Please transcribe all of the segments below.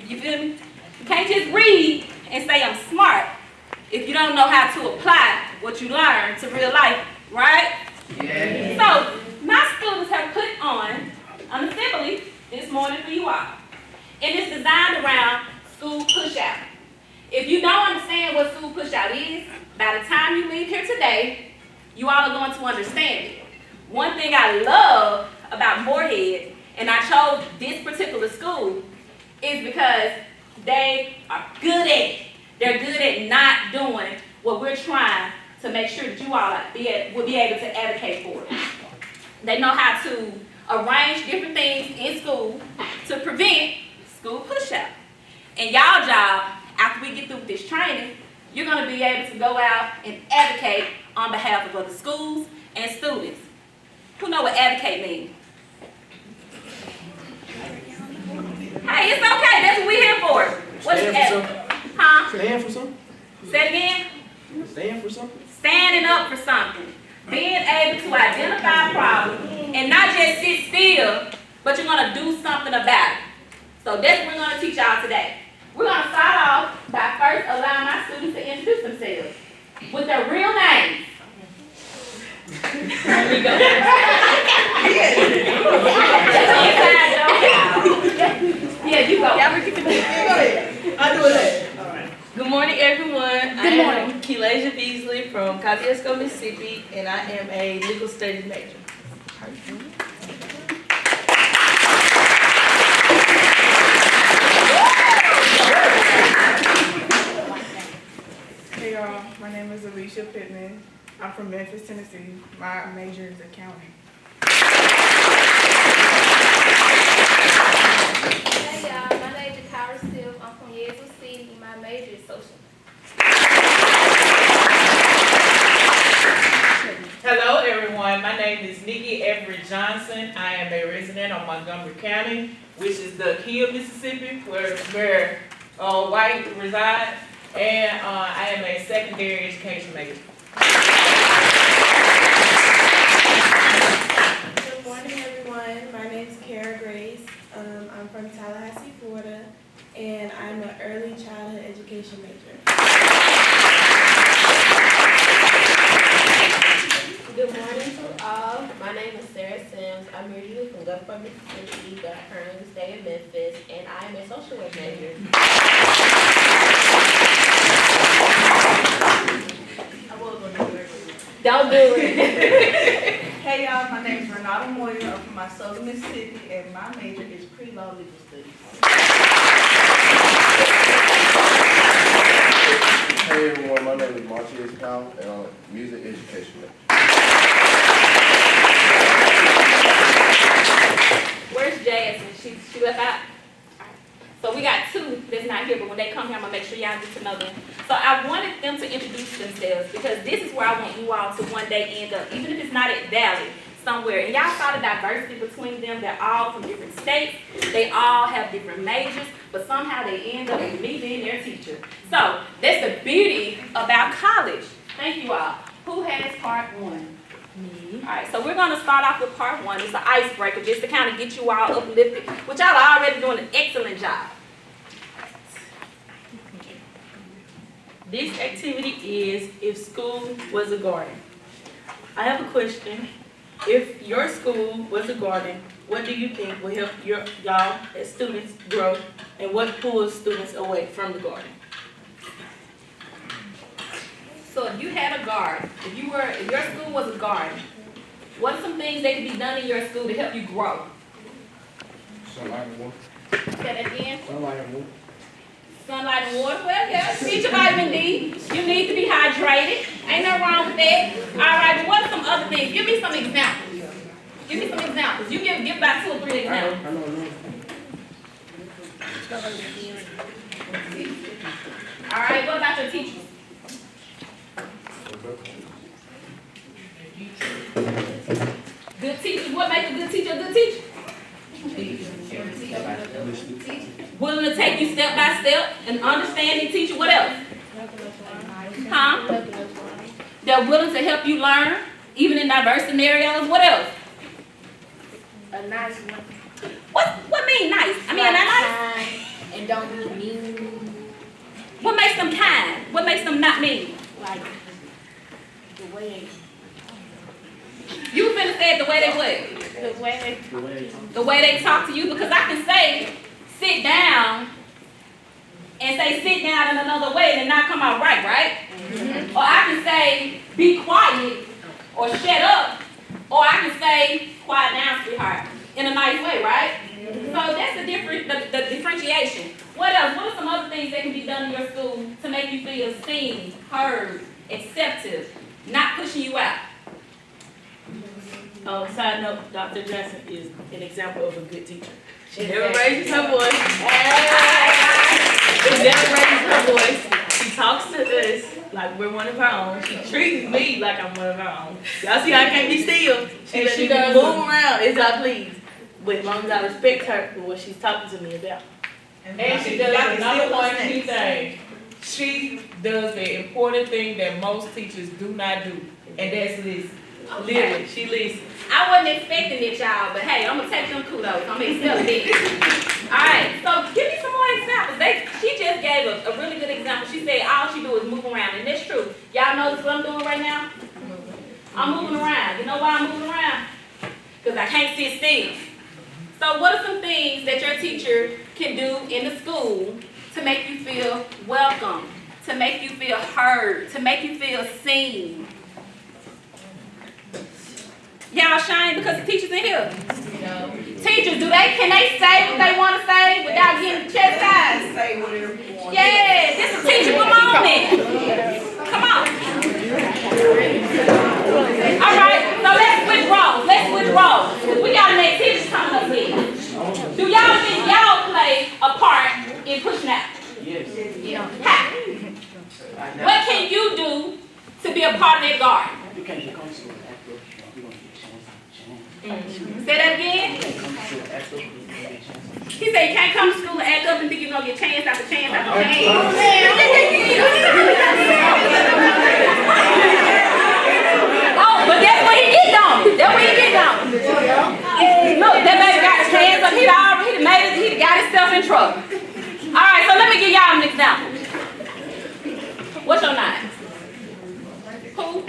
You feel me? You can't just read and say I'm smart if you don't know how to apply what you learn to real life, right? Yeah. So my students have put on an assembly this morning for you all. And it's designed around school push-out. If you don't understand what school push-out is, by the time you leave here today, you all are going to understand it. One thing I love about Moorhead, and I chose this particular school, is because they are good at it. They're good at not doing what we're trying to make sure that you all will be able to advocate for it. They know how to arrange different things in school to prevent school push-out. And y'all job, after we get through with this training, you're going to be able to go out and advocate on behalf of other schools and students. Who know what advocate means? Hey, it's okay. That's what we're here for. What is advocate? Huh? Stand for something? Say it again. Stand for something? Standing up for something. Being able to identify problems and not just sit still, but you're going to do something about it. So that's what we're going to teach y'all today. We're going to start off by first allowing my students to introduce themselves with their real names. There we go. Yeah, you go. I'll do it. All right. Good morning, everyone. Good morning. I'm Kelasia Beasley from Kosciuszko, Mississippi, and I am a legal studies major. Hey y'all, my name is Alicia Pittman. I'm from Memphis, Tennessee. My major is accounting. Hey y'all, my name is Kyra Still. I'm from Yazoo City. My major is social. Hello everyone, my name is Nikki Everett Johnson. I am a resident of Montgomery County, which is the key of Mississippi, where white reside, and I am a secondary education major. Good morning, everyone. My name is Kara Grace. I'm from Tallahassee, Florida, and I'm an early childhood education major. Good morning to all. My name is Sarah Sims. I'm originally from Gulfport, Mississippi, but I currently stay in Memphis, and I am a social work major. Don't do it. Hey y'all, my name is Renata Moyer. I'm from Minnesota, Mississippi, and my major is pre-law legal studies. Hey everyone, my name is Martinez Powell, and I'm a music education major. Where's Jasmine? She left out? So we got two that's not here, but when they come here, I'm going to make sure y'all get to know them. So I wanted them to introduce themselves because this is where I want you all to one day end up, even if it's not at Valley, somewhere. And y'all saw the diversity between them. They're all from different states. They all have different majors, but somehow they end up with me being their teacher. So that's the beauty about college. Thank you all. Who has part one? Me. All right, so we're going to start off with part one. It's an icebreaker just to kind of get you all uplifted, which y'all are already doing an excellent job. This activity is if school was a garden. I have a question. If your school was a garden, what do you think will help y'all as students grow, and what pulls students away from the garden? So if you had a garden, if your school was a garden, what are some things that could be done in your school to help you grow? Sunlight and water. Say that again. Sunlight and water. Sunlight and water. Well, yeah, get your vitamin D. You need to be hydrated. Ain't nothing wrong with that. All right, but what are some other things? Give me some examples. Give me some examples. You give about 2 or 3 examples. I know. All right, what about your teachers? Good teachers. What makes a good teacher a good teacher? Willing to take you step by step and understanding teacher. What else? Huh? They're willing to help you learn, even in diverse scenarios. What else? A nice one. What mean nice? I mean, like nice. and don't be them kind? What makes them not mean? Like, the way You finna say it the way they what? The way they talk to you, because I can say, sit down, and say sit down in another way and not come out right, right? Or I can say, be quiet, or shut up, or I can say, quiet down, sweetheart, in a nice way, right? So that's the differentiation. What else? What are some other things that can be done in your school to make you feel seen, heard, accepted, not pushing you out? side note, Dr. Johnson is an example of a good teacher. She never raises her voice. She never raises her voice. She talks to us like we're one of her own. She treats me like I'm one of her own. Y'all see I can't be still. She lets me move around as I please. But as long as I respect her for what she's talking to me about. And she does another one key thing. She does the important thing that most teachers do not do, and that's listen. Literally, she listens. I wasn't expecting it, y'all, but hey, I'm gonna take them kudos. I'm accepting it. Alright, so give me some more examples. She just gave a really good example. She said all she do is move around, and that's true. Y'all notice what I'm doing right now? I'm moving around. You know why I'm moving around? Because I can't sit still. So what are some things that your teacher can do in the school to make you feel welcome, to make you feel heard, to make you feel seen? Y'all shine because the teachers in here. No. Teachers, can they say what they want to say without getting chastised? Say whatever you want. Yeah, this is a teachable moment. Come on. All right, so let's switch roles. We got an activity coming up here. Do y'all think y'all play a part in pushing out? Yes. Yeah. How? What can you do to be a part of that garden? You can't just come to school and act up. You're going to get a chance. Say that again. He said you can't come to school and act up and think you're going to get chance after chance after chance. Oh, but that's what he get on. That's what he get on. Look, that baby got his hands up. He got himself in trouble. All right, so let me give y'all an example. What's your name? Who?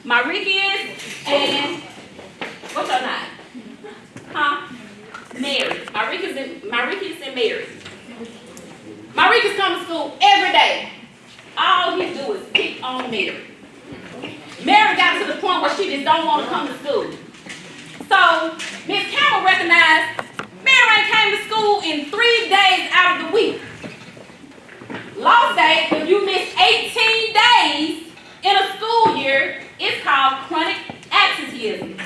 Maricus and what's your name? Huh? Mary. Maricus and Mary. Maricus comes to school every day. All he do is pick on Mary. Mary got to the point where she just don't want to come to school. So Miss Campbell recognized Mary ain't came to school in 3 days out of the week. Law say if you miss 18 days in a school year, it's called chronic absenteeism.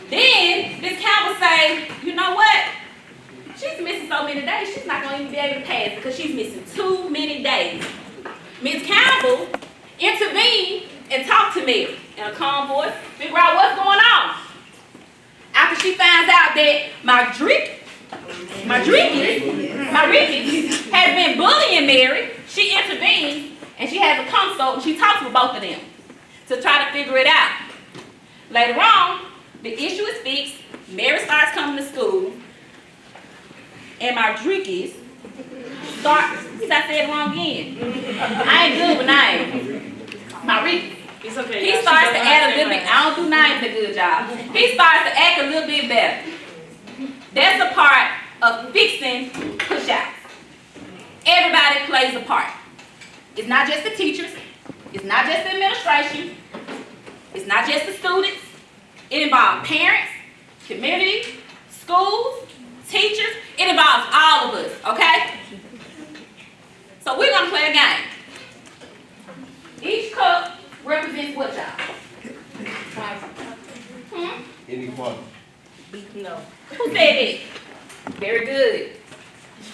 Then Miss Campbell say, you know what? She's missing so many days, she's not going to even be able to pass because she's missing too many days. Miss Campbell intervened and talked to Mary in a calm voice, figure out what's going on. After she finds out that Maricus has been bullying Mary, she intervenes and she has a consult and she talks with both of them to try to figure it out. Later on, the issue is fixed. Mary starts coming to school, and Maricus starts. I said it wrong again. I ain't good with names. Maricus. It's okay. He starts to act a little bit. I don't do names a good job. He starts to act a little bit better. That's a part of fixing push-outs. Everybody plays a part. It's not just the teachers. It's not just the administration. It's not just the students. It involves parents, community, schools, teachers. It involves all of us, okay? So we're going to play a game. Each cup represents what, y'all? Inequality. No. Who said that? Very good.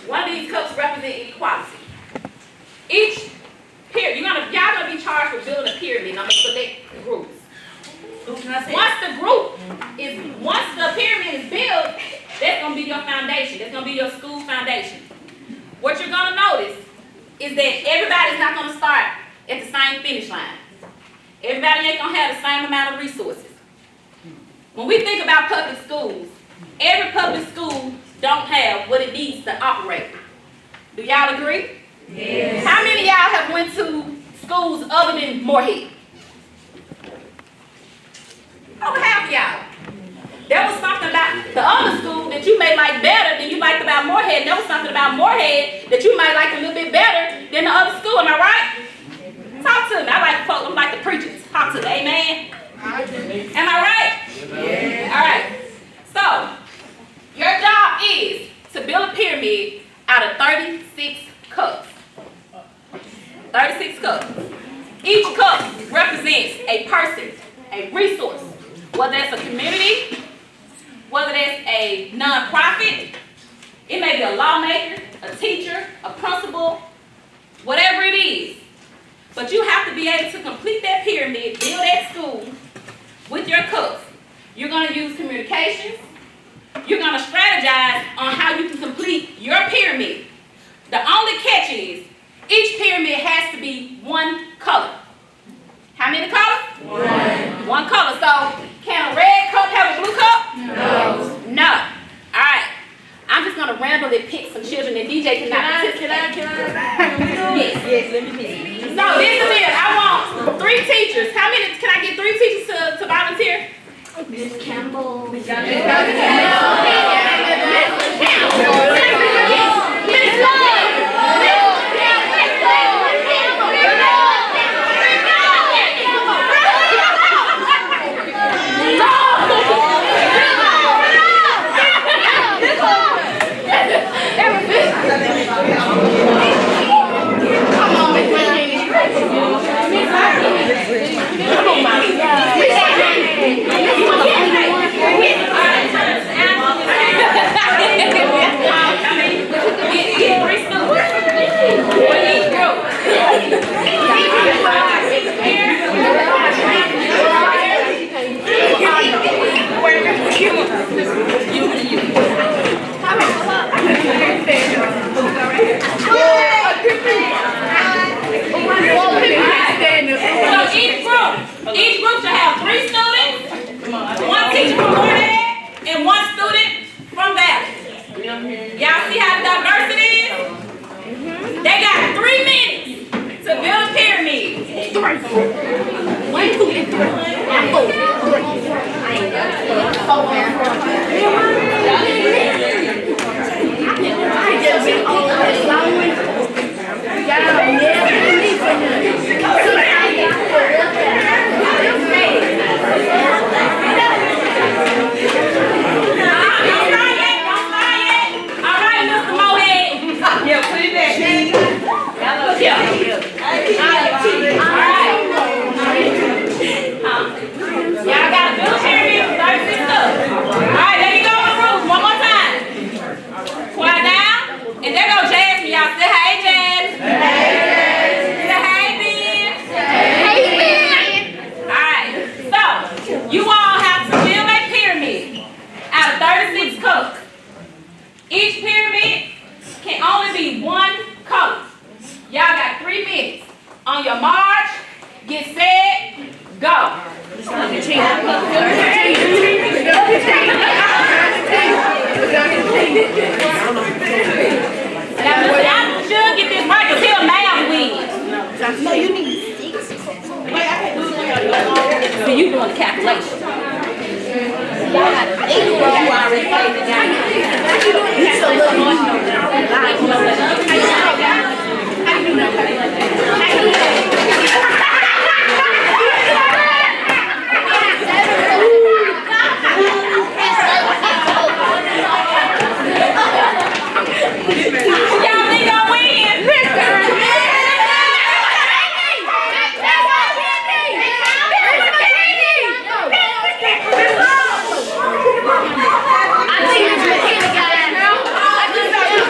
One of these cups represent equality. Each pyramid, y'all gonna be charged with building a pyramid. I'm gonna select groups. Once the pyramid is built, that's gonna be your foundation. That's gonna be your school foundation. What you're gonna notice is that everybody's not gonna start at the same finish line. Everybody ain't gonna have the same amount of resources. When we think about public schools, every public school don't have what it needs to operate. Do y'all agree? Yes. How many of y'all have went to schools other than Moorhead? Over half of y'all. There was something about the other school that you may like better than you liked about Moorhead. There was something about Moorhead that you might like a little bit better than the other school. Am I right? Talk to me. I like folks. I'm like the preachers. Talk to me. Amen. Am I right? Yeah. All right. So your job is to build a pyramid out of 36 cups. 36 cups. Each cup represents a person, a resource, whether it's a community, whether that's a non-profit, it may be a lawmaker, a teacher, a principal, whatever it is. But you have to be able to complete that pyramid, build that school with your cups. You're going to use communications. You're going to strategize on how you can complete your pyramid. The only catch is each pyramid has to be one color. How many colors? One color. So can a red cup have a blue cup? No. All right. I'm just going to randomly pick some children and DJ cannot participate. Yes, let me pick. So this is it. I want 3 teachers. How many? Can I get 3 teachers to volunteer? Miss Campbell. Miss Campbell. Each group should have 3 students, 1 teacher from Moorhead, and 1 student from Valley. Y'all see how diverse it is? They got 3 minutes to build a pyramid. 1, 2, and 36 cups. Each pyramid can only be 1 color. Y'all got 3 minutes. On your march, get set, go. Now, I should get this right because he'll math win. No, you need 6. So you doing the calculation. Y'all got 8. You already played the game. You're so little. Y'all think I'll win? I think it's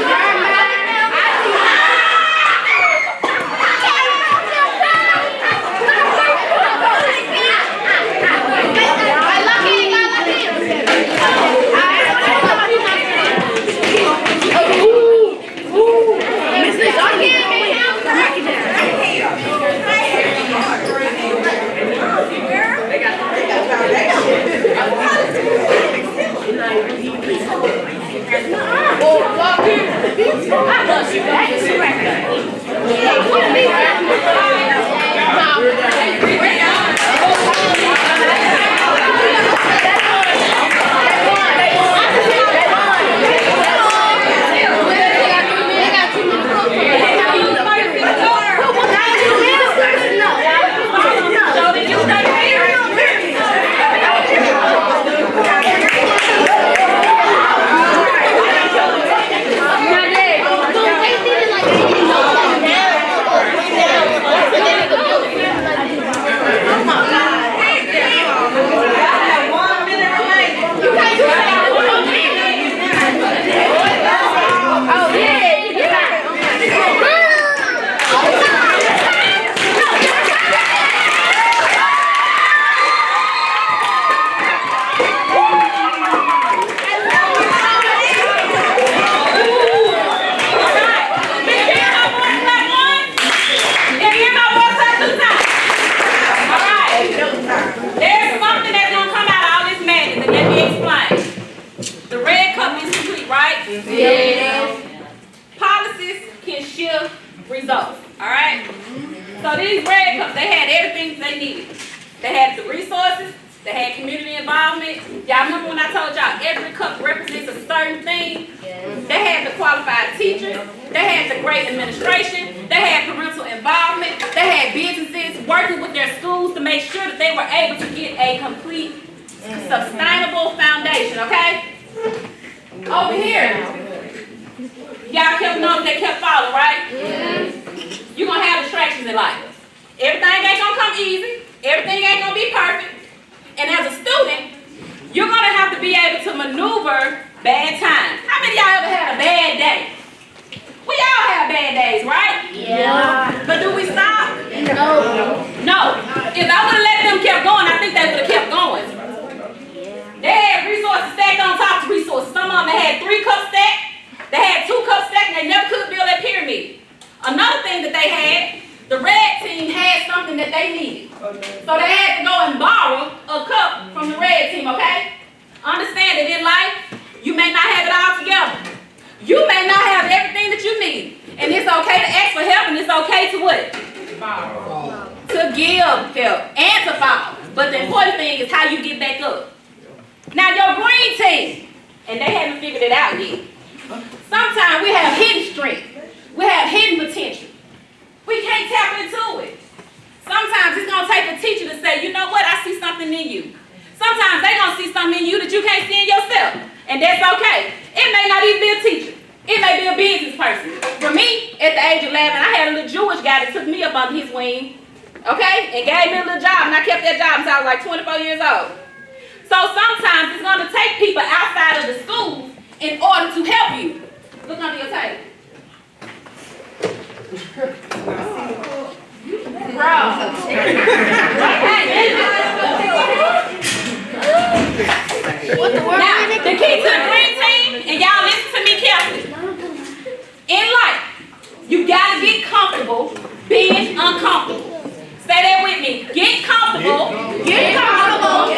results, all right? So these red cups, they had everything they needed. They had the resources, they had community involvement. Y'all remember when I told y'all every cup represents a certain thing? Yes. They had the qualified teachers, they had the great administration, they had parental involvement, they had businesses working with their schools to make sure that they were able to get a complete, sustainable foundation, okay? Over here, y'all kept knowing they kept following, right? Yes. You're gonna have distractions in life. Everything ain't gonna come easy, everything ain't gonna be perfect. And as a student, you're gonna have to be able to maneuver bad times. How many of y'all ever had a bad day? We all have bad days, right? Yeah. But do we stop? No. If I would have let them keep going, I think they would have kept going. They had resources stacked on top of resources. Some of them had 3 cups stacked. They had 2 cups stacked, and they never could build that pyramid. Another thing that they had, the red team had something that they needed. So they had to go and borrow a cup from the red team, okay? Understand that in life, you may not have it all together. You may not have everything that you need. And it's okay to ask for help, and it's okay to what? Fall. To give help and to fall. But the important thing is how you get back up. Now your green team, and they haven't figured it out yet. Sometimes we have hidden strength. We have hidden potential. We can't tap into it. Sometimes it's going to take a teacher to say, you know what, I see something in you. Sometimes they're going to see something in you that you can't see in yourself. And that's okay. It may not even be a teacher. It may be a business person. For me, at the age of 11, I had a little Jewish guy that took me up under his wing, okay, and gave me a little job. And I kept that job until I was like 24 years old. So sometimes it's going to take people outside of the schools in order to help you. Look under your table. Now, the key to the green team, and y'all listen to me carefully. In life, you gotta get comfortable being uncomfortable. Say that with me. Get comfortable being uncomfortable.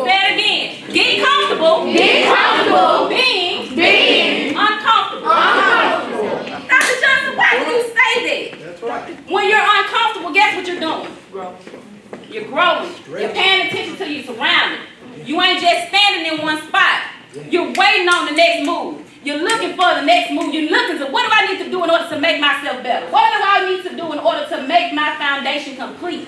Say it again. Get comfortable being uncomfortable. Dr. Johnson, why do you say that? That's right. When you're uncomfortable, guess what you're doing? You're growing. You're paying attention to your surroundings. You ain't just standing in one spot. You're waiting on the next move. You're looking for the next move. You're looking to, what do I need to do in order to make myself better? What do I need to do in order to make my foundation complete?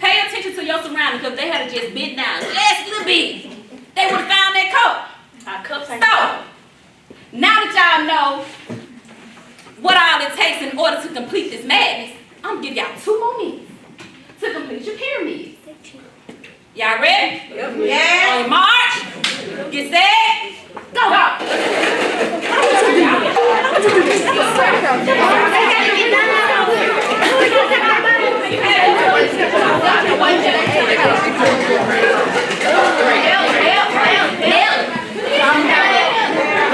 Pay attention to your surroundings, because they had to just bit down just a little bit. They would have found that cup. Our cups ain't So, now that y'all know what all it takes in order to complete this madness, I'm going to give y'all 2 more minutes to complete your pyramid. Y'all ready? Yep. Yeah. On your march, get set, go.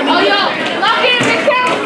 Oh, yo, lock in the count.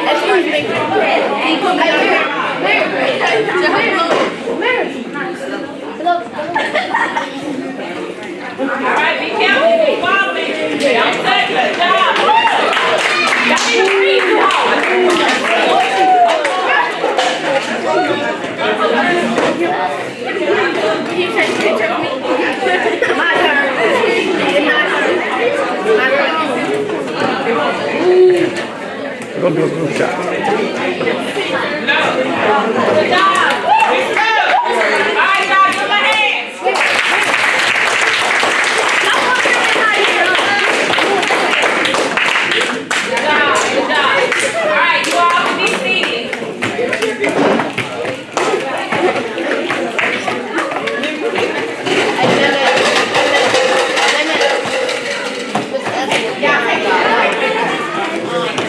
Excuse me. All right, be careful. Be quality. Don't take good job. Y'all need to breathe too hard. You take a picture of me. My turn. My turn. We're gonna do a group shot. Good job.